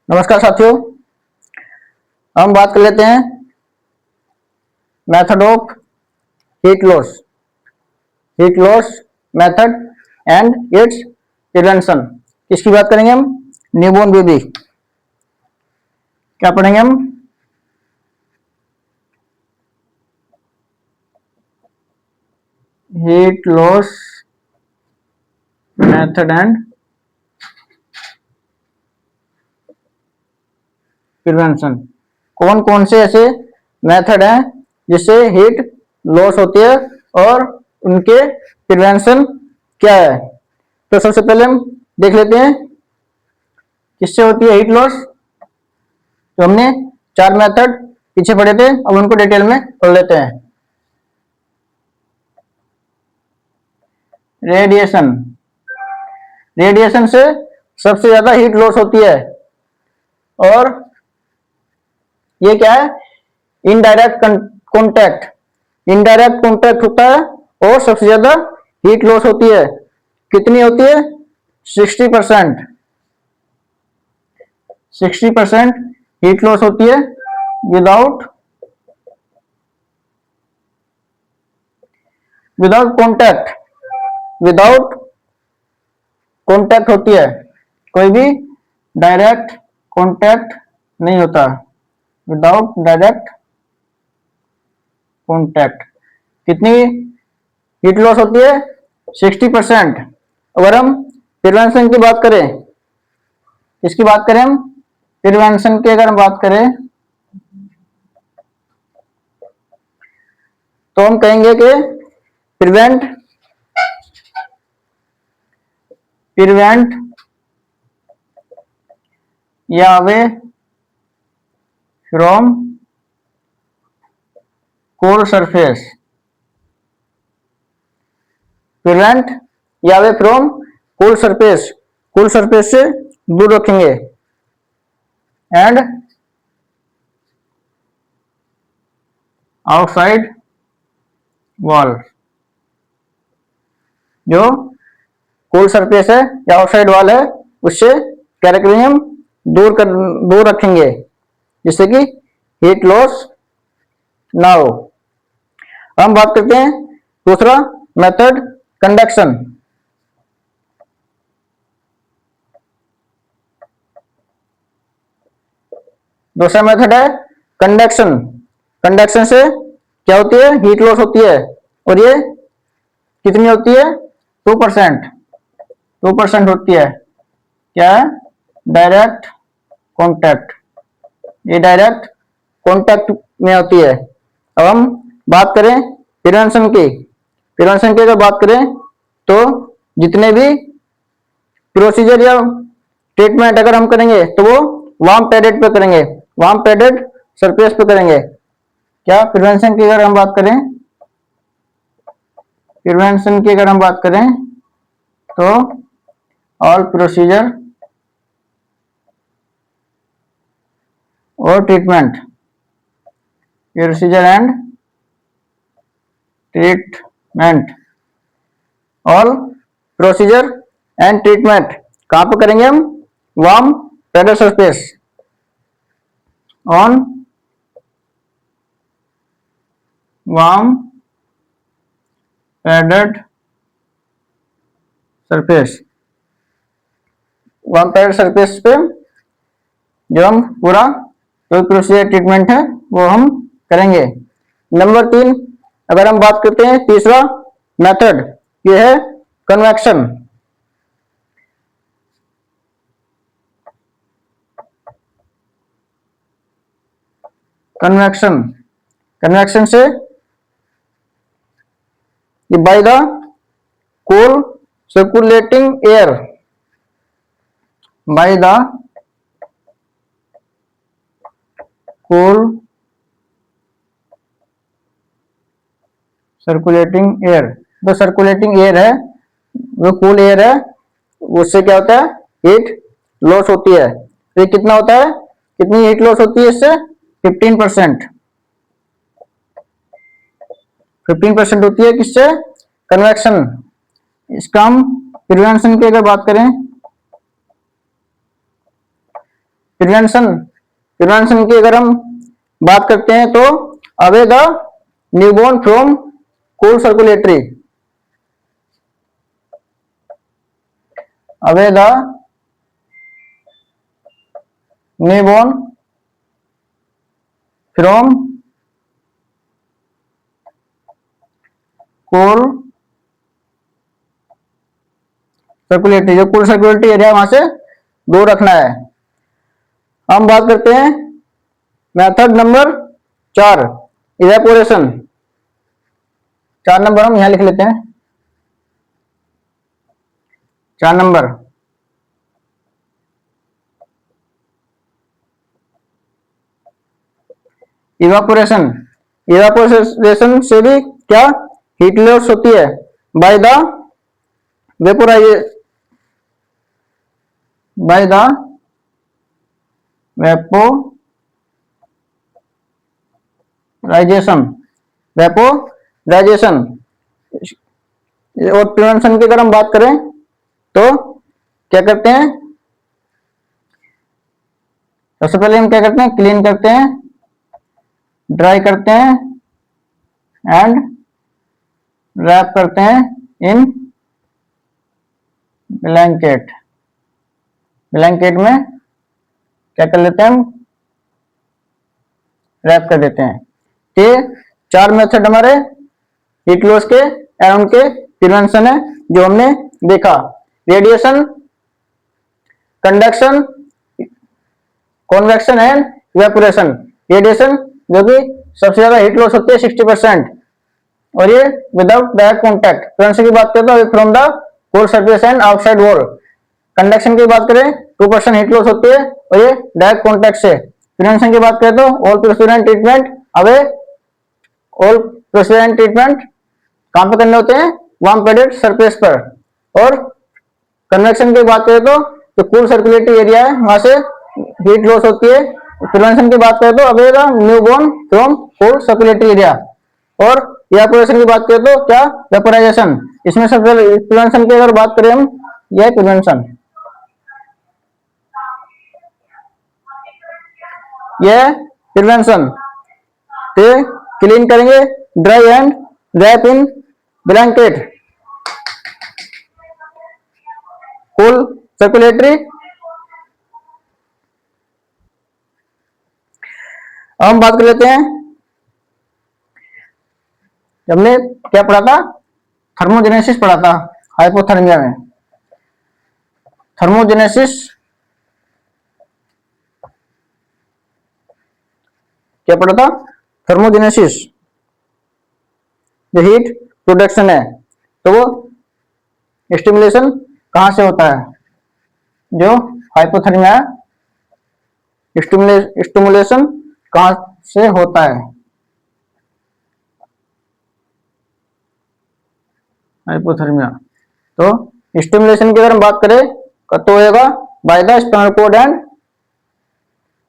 नमस्कार साथियों, हम बात कर लेते हैं method of heat loss method and it's prevention. किसकी बात करेंगे हम? Newborn baby. क्या पढ़ेंगे हम? Heat loss method and prevention. कौन कौन से ऐसे मेथड हैं जिससे हीट लॉस होती है और उनके प्रिवेंशन क्या है? तो सबसे पहले हम देख लेते हैं किससे होती है हीट लॉस। तो हमने 4 मेथड पीछे पढ़े थे, अब उनको डिटेल में पढ़ लेते हैं। रेडिएशन से सबसे ज्यादा हीट लॉस होती है और ये क्या है? इनडायरेक्ट कांटेक्ट होता है और सबसे ज्यादा हीट लॉस होती है। कितनी होती है? 60%। 60% हीट लॉस होती है विदाउट कॉन्टैक्ट होती है, कोई भी डायरेक्ट कॉन्टैक्ट नहीं होता। विदाउट डायरेक्ट कॉन्टैक्ट कितनी हीट लॉस होती है? 60%। अगर हम प्रिवेंशन की बात करें, इसकी बात करें हम प्रिवेंशन की अगर हम बात करें तो हम कहेंगे कि प्रिवेंट या away from cold surface. Prevent या अवे फ्रॉम कोल्ड सरफेस से दूर रखेंगे एंड आउटसाइड वॉल। जो कोल्ड सरफेस है या आउटसाइड वॉल है उससे क्या रखेंगे हम? दूर रखेंगे जिससे कि हीट लॉस ना हो। हम बात करते हैं दूसरा मेथड, कंडक्शन। दूसरा मेथड है कंडक्शन। कंडक्शन से क्या होती है? हीट लॉस होती है और ये कितनी होती है? 2% होती है। क्या है? Direct contact. ये डायरेक्ट कॉन्टैक्ट में होती है। अब हम बात करें प्रिवेंशन की अगर बात करें तो जितने भी प्रोसीजर या ट्रीटमेंट अगर हम करेंगे तो वो वार्म पैडेड पे करेंगे, वार्म पैडेड सरफेस पे करेंगे। क्या प्रिवेंशन की अगर हम बात करें तो ऑल प्रोसीजर और treatment all procedure and treatment कहां पर करेंगे हम? Warm padded surface, on warm padded surface. Warm padded surface पे जो हम पूरा कोई प्रोसीजर ट्रीटमेंट है वो हम करेंगे। नंबर 3 अगर हम बात करते हैं, तीसरा मेथड ये है कन्वेक्शन। कन्वेक्शन से by the cool circulating air, by the cool circulating air. जो सर्कुलेटिंग एयर है, वो कूल एयर है, उससे क्या होता है? हीट लॉस होती है। तो ये कितना होता है? कितनी हीट लॉस होती है इससे? 15%। 15% होती है किससे? कन्वेक्शन। इसका हम प्रिवेंशन की अगर बात करें प्रिवेंशन, प्रिवेंशन की अगर हम बात करते हैं तो away the newborn from cold circulatory, away the newborn from cold circulatory, जो कोल्ड सर्कुलेटरी एरिया वहां से दूर रखना है। हम बात करते हैं मेथड नंबर 4, इवेपोरेशन। 4 नंबर हम यहां लिख लेते हैं। 4 नंबर इवापोरेशन, इवापोरेशन से भी क्या हीट लॉस होती है by the by the vaporisation, vaporisation. और प्रिवेंशन की अगर हम बात करें तो क्या करते हैं, सबसे पहले हम क्या करते हैं, क्लीन करते हैं, ड्राई करते हैं एंड रैप करते हैं इन ब्लैंकेट। ब्लैंकेट में क्या कर लेते हैं, हम रैप कर देते हैं। ये 4 मेथड हमारे हीट लॉस के एवं उनके प्रिवेंशन है जो हमने देखा। Radiation, conduction, convection and evaporation. Radiation जो कि सबसे ज्यादा हीट लॉस होती है 60%, और ये विदाउट डायरेक्ट कॉन्टैक्ट। प्रिवेंशन की बात करें तो from the cold surface and outside wall. Conduction की बात करें 2% हीट लॉस होती है और ये डायरेक्ट कॉन्टैक्ट से। प्रिवेंशन की बात करें तो all prevention treatment away, all prevention treatment कहां पे करने होते हैं, वार्म पैडेड सरफेस पर। और कन्वेक्शन की बात करें तो जो कूल सर्कुलेटरी एरिया है वहां से हीट लॉस होती है। प्रिवेंशन की बात करें तो away the newborn from cold circulatory area. और इवेपोरेशन की बात करें तो क्या, वेपोराइजेशन। इसमें सबसे प्रिवेंशन की अगर बात करें हम, यह प्रिवेंशन, यह प्रिवेंशन। क्लीन करेंगे, dry and wrap in blanket cool circulatory. अब हम बात कर लेते हैं, हमने क्या पढ़ा था, थर्मोजेनेसिस पढ़ा था हाइपोथर्मिया में। थर्मोजेनेसिस क्या पढ़ा था, थर्मोजेनेसिस जो हीट प्रोडक्शन है, तो वो स्टिमुलेशन कहां से होता है, जो हाइपोथर्मिया स्टिमुलेशन कहां से होता है, हाइपोथर्मिया। तो स्टिमुलेशन की अगर हम बात करें तो होगा by the spinal cord and,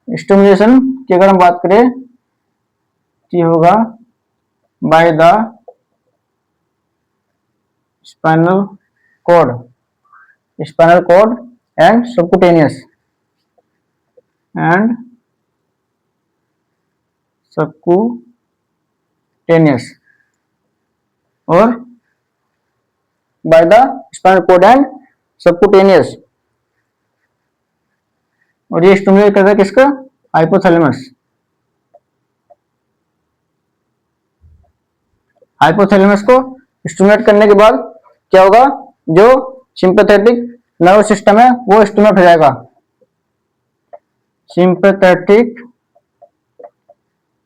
stimulation की अगर हम बात करें कि होगा by the spinal cord, spinal cord and subcutaneous and subcutaneous, और by the spinal cord and subcutaneous. और ये स्टिमुलेट करता है किसका, हाइपोथैलेमस। हाइपोथैलेमस को स्टिमुलेट करने के बाद क्या होगा, जो सिंपैथेटिक नर्व सिस्टम है वो स्टिमुलेट हो जाएगा, सिंपैथेटिक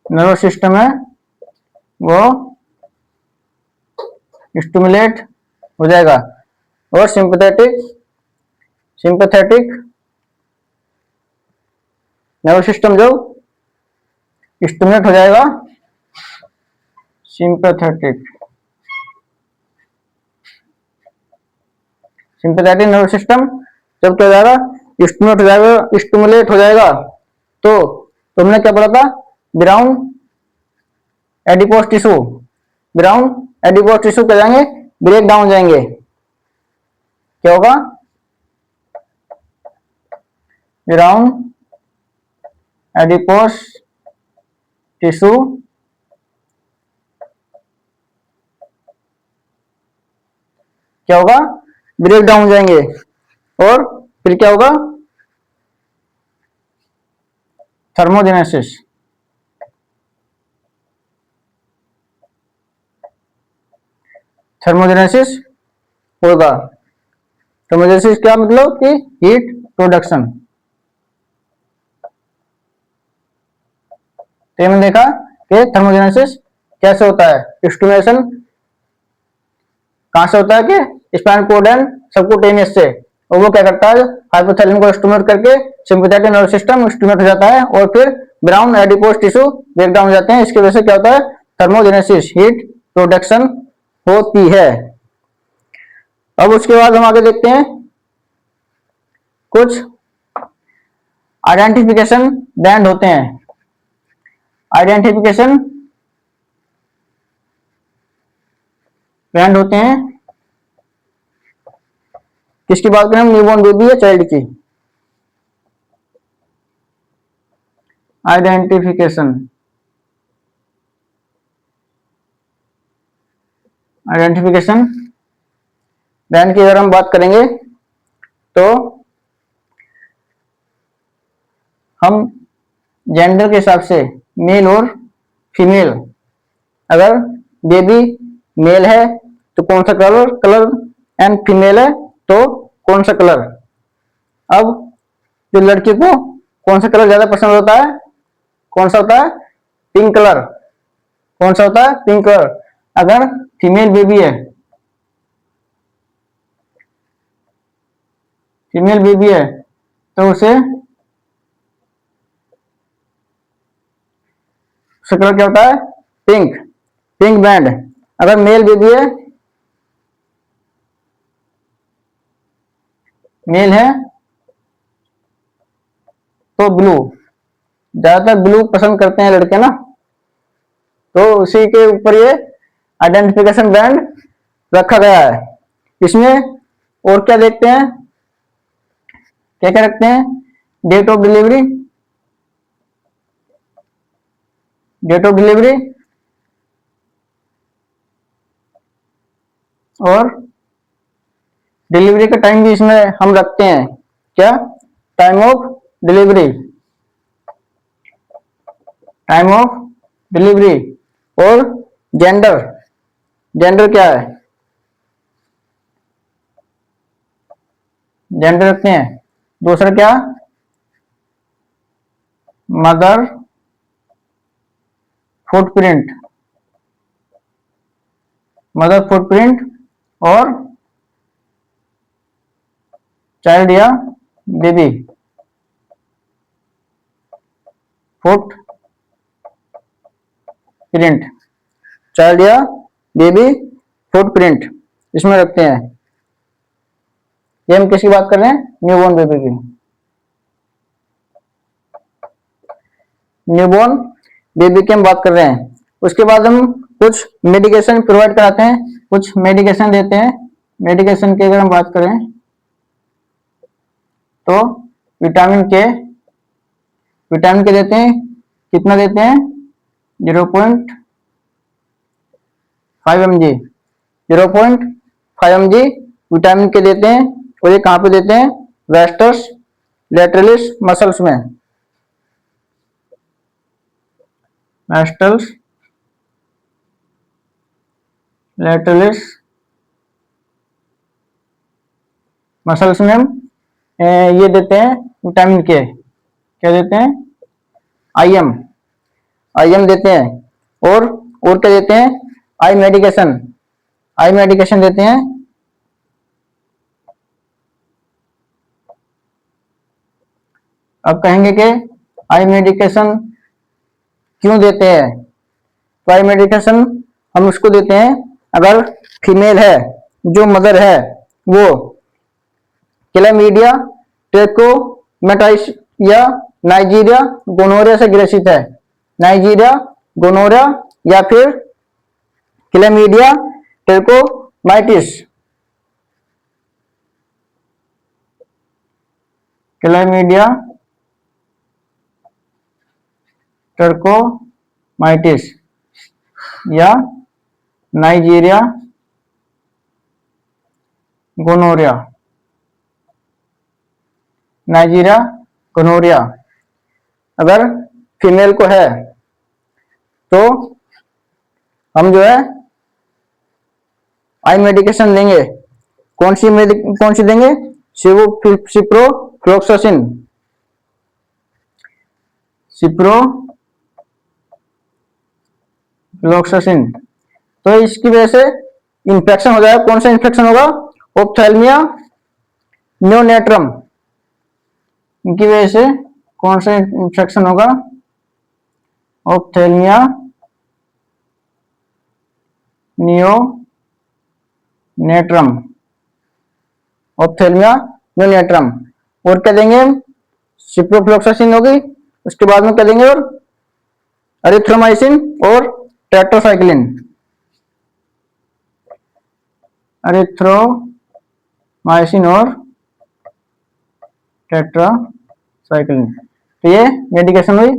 नर्व सिस्टम है वो स्टिमुलेट हो जाएगा। और सिंपैथेटिक नर्व सिस्टम जो स्टिमुलेट हो जाएगा, सिंपैथेटिक नर्व सिस्टम जब क्या हो जाएगा, स्टिमुलेट हो जाएगा, तो तुमने क्या पढ़ा था, brown adipose tissue, brown adipose tissue क्या जाएंगे, ब्रेक डाउन जाएंगे। क्या होगा, ब्राउन एडिपोस टिश्यू क्या होगा, ब्रेक डाउन हो जाएंगे, और फिर क्या होगा, थर्मोजेनेसिस। थर्मोजेनेसिस होगा। थर्मोजेनेसिस क्या मतलब कि हीट प्रोडक्शन। तो हमने देखा कि थर्मोजेनेसिस कैसे होता है। स्टिमुलेशन कहां से होता है कि स्पाइनल कोर्ड एंड सबक्यूटेनियस से, और वो क्या करता है, हाइपोथैलेमस को स्टिमुलेट करके सिंपैथेटिक नर्वस सिस्टम स्टिमुलेट हो जाता है, और फिर brown adipose tissue break down हो जाते हैं। इसकी वजह से क्या होता है, थर्मोजेनेसिस, हीट प्रोडक्शन होती है। अब उसके बाद हम आगे देखते हैं कुछ आइडेंटिफिकेशन बैंड होते हैं। आइडेंटिफिकेशन बैंड होते हैं, किसकी बात करें हम, न्यूबॉर्न बेबी या चाइल्ड की। आइडेंटिफिकेशन आइडेंटिफिकेशन बैंड की अगर हम बात करेंगे तो हम जेंडर के हिसाब से मेल और फीमेल, अगर बेबी मेल है तो कौन सा कलर कलर, एंड फीमेल है तो कौन सा कलर। अब जो लड़की को कौन सा कलर ज्यादा पसंद होता है, कौन सा होता है, पिंक कलर। कौन सा होता है, पिंक कलर। अगर फीमेल बेबी है, फीमेल बेबी है तो उसे उसका कलर क्या होता है, पिंक, पिंक बैंड। अगर मेल बेबी है, मेल है तो ब्लू, ज्यादातर ब्लू पसंद करते हैं लड़के ना, तो उसी के ऊपर ये आइडेंटिफिकेशन बैंड रखा गया है। इसमें और क्या देखते हैं, क्या क्या रखते हैं, date of delivery, date of delivery और डिलीवरी का टाइम भी इसमें हम रखते हैं। क्या, time of delivery, time of delivery, और जेंडर, जेंडर क्या है, जेंडर रखते हैं। दूसरा क्या, मदर फुटप्रिंट, मदर फुटप्रिंट और चाइल्ड या बेबी फुट प्रिंट, चाइल्ड या बेबी फुट प्रिंट इसमें रखते हैं। ये हम किसकी बात कर रहे हैं, न्यूबॉर्न बेबी की। न्यूबॉर्न बेबी की हम बात कर रहे हैं। उसके बाद हम कुछ मेडिकेशन प्रोवाइड कराते हैं, कुछ मेडिकेशन देते हैं। मेडिकेशन की अगर हम बात करें तो विटामिन के, विटामिन के देते हैं, कितना देते हैं, 0.5 mg, 0.5 mg विटामिन के देते हैं। और ये कहां पे देते हैं, वेस्टर्स लैटरलिस मसल्स में, वेस्टर्स लैटरलिस मसल्स में हम ये देते हैं विटामिन के, क्या देते हैं, आईएम, आईएम देते हैं। और क्या देते हैं, आई मेडिकेशन, आई मेडिकेशन देते हैं। अब कहेंगे कि आई मेडिकेशन क्यों देते हैं, तो आई मेडिकेशन हम उसको देते हैं अगर फीमेल है, जो मदर है, वो क्लैमिडिया ट्रैकोमैटाइस या नाइजीरिया गोनोरिया से ग्रसित है, नाइजीरिया गोनोरिया या फिर क्लैमिडिया ट्रैकोमाइटिस, क्लैमिडिया ट्रकोमाइटिस या नाइजीरिया गोनोरिया। नाइजीरिया गोनोरिया अगर फीमेल को है तो हम जो है आई मेडिकेशन देंगे। कौन सी देंगे? सिप्रोफ्लोक्सासिन। सिप्रोफ्लोक्सासिन। तो इसकी वजह से इंफेक्शन हो जाएगा। कौन सा इंफेक्शन होगा? ओप्थेल्मिया नियोनेट्रम। इनकी वजह से कौन सा इंफेक्शन होगा? ओप्थेल्मिया नियोनेट्रम। ऑप्थेल्मिया नियोनेट्रम। और क्या देंगे? सिप्रोफ्लोक्सासिन होगी। उसके बाद में क्या देंगे? और एरिथ्रोमाइसिन और टेट्रासाइक्लिन। एरिथ्रोमाइसिन और टेट्रासाइक्लिन। तो ये मेडिकेशन हुई।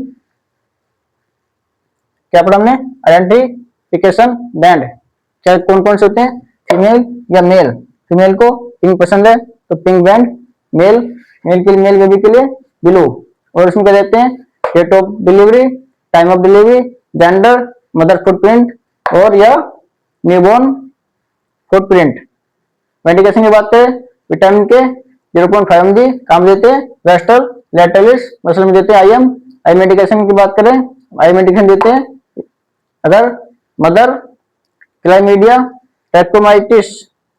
क्या पढ़ा हमने? Identification band. क्या कौन कौन से होते हैं? फीमेल या मेल। फीमेल को पिंक पसंद है तो पिंक बैंड। मेल के लिए, मेल बेबी के लिए ब्लू। और इसमें क्या देते हैं? Date of delivery, time of delivery, gender, mother footprint और या न्यूबॉर्न फुटप्रिंट। मेडिकेशन की बात करें, विटामिन के 0.5 mg काम देते हैं। वेस्टल लेटलिस मसल में देते हैं IM। आई मेडिकेशन की बात करें, आई मेडिकेशन देते हैं अगर मदर क्लाइमीडिया ट्रैकोमाइटिस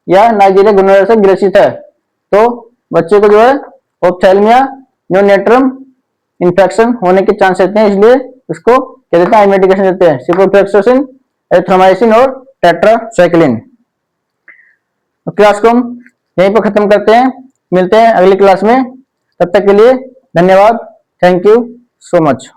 या नाइजीरिया गोनोरिया से ग्रसित है तो बच्चे को जो है ओप्थेल्मिया नियोनेट्रम इंफेक्शन होने के चांस रहते हैं। इसलिए उसको क्या देते हैं? आई मेडिकेशन देते हैं। सिप्रोफ्लोक्सासिन, एरिथ्रोमाइसिन और टेट्रासाइक्लिन। क्लास को हम यहीं पर खत्म करते हैं। मिलते हैं अगली क्लास में। तब तक के लिए धन्यवाद। Thank you so much.